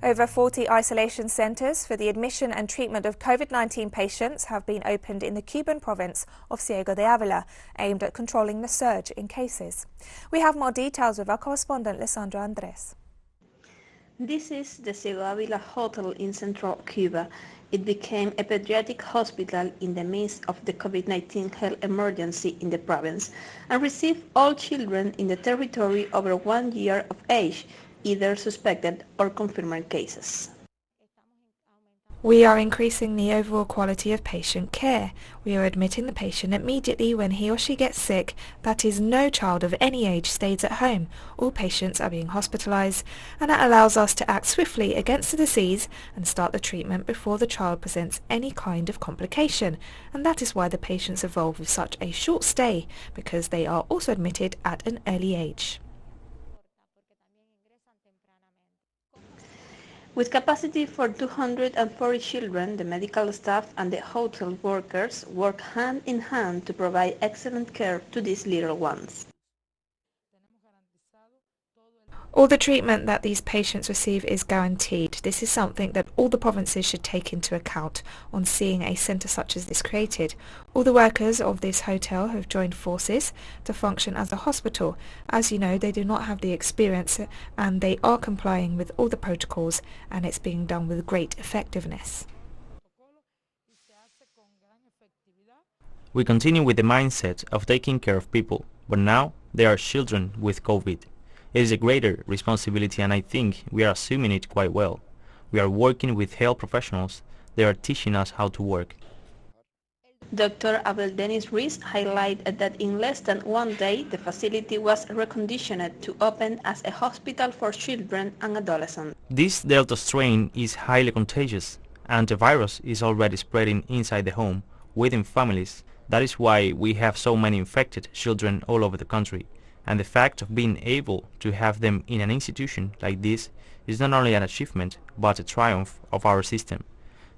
Over 40 isolation centres for the admission and treatment of COVID-19 patients have been opened in the Cuban province of Ciego de Ávila, aimed at controlling the surge in cases. We have more details with our correspondent, Lisandro Andres. This is the Ciego de Ávila hotel in central Cuba. It became a pediatric hospital in the midst of the COVID-19 health emergency in the province and received all children in the territory over 1 year of age, either suspected or confirmed cases. We are increasing the overall quality of patient care. We are admitting the patient immediately when he or she gets sick. That is, no child of any age stays at home. All patients are being hospitalized, and that allows us to act swiftly against the disease and start the treatment before the child presents any kind of complication. And that is why the patients evolve with such a short stay, because they are also admitted at an early age. With capacity for 240 children, the medical staff and the hotel workers work hand in hand to provide excellent care to these little ones. All the treatment that these patients receive is guaranteed. This is something that all the provinces should take into account on seeing a centre such as this created. All the workers of this hotel have joined forces to function as a hospital. As you know, they do not have the experience and they are complying with all the protocols, and it's being done with great effectiveness. We continue with the mindset of taking care of people, but now there are children with COVID. It is a greater responsibility, and I think we are assuming it quite well. We are working with health professionals. They are teaching us how to work. Dr. Abel Dennis Ruiz highlighted that in less than 1 day the facility was reconditioned to open as a hospital for children and adolescents. This Delta strain is highly contagious, and the virus is already spreading inside the home, within families. That is why we have so many infected children all over the country. And the fact of being able to have them in an institution like this is not only an achievement, but a triumph of our system.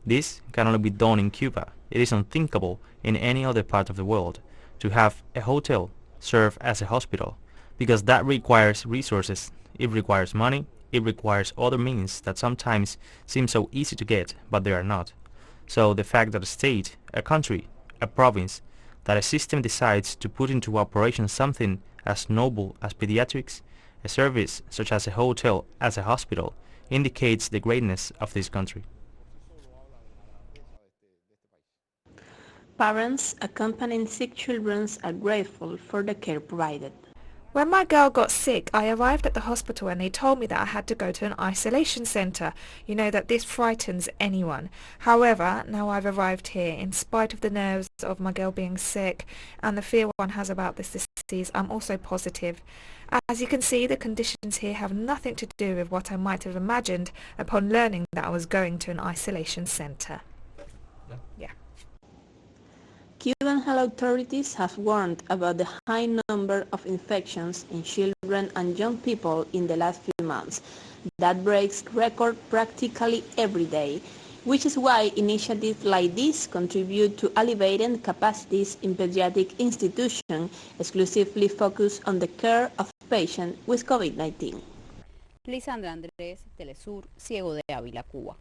This can only be done in Cuba. It is unthinkable in any other part of the world to have a hotel serve as a hospital, because that requires resources, it requires money, it requires other means that sometimes seem so easy to get, but they are not. So the fact that a state, a country, a province, that a system decides to put into operation something as noble as pediatrics, a service such as a hotel as a hospital, indicates the greatness of this country. Parents accompanying sick children are grateful for the care provided. When my girl got sick, I arrived at the hospital and they told me that I had to go to an isolation centre. You know that this frightens anyone. However, now I've arrived here, in spite of the nerves of my girl being sick and the fear one has about this disease, I'm also positive. As you can see, the conditions here have nothing to do with what I might have imagined upon learning that I was going to an isolation centre. Yeah. Cuban health authorities have warned about the high number of infections in children and young people in the last few months. That breaks record practically every day, which is why initiatives like this contribute to elevating capacities in pediatric institutions exclusively focused on the care of patients with COVID-19. Lisandro Andres, teleSUR, Ciego de Ávila, Cuba.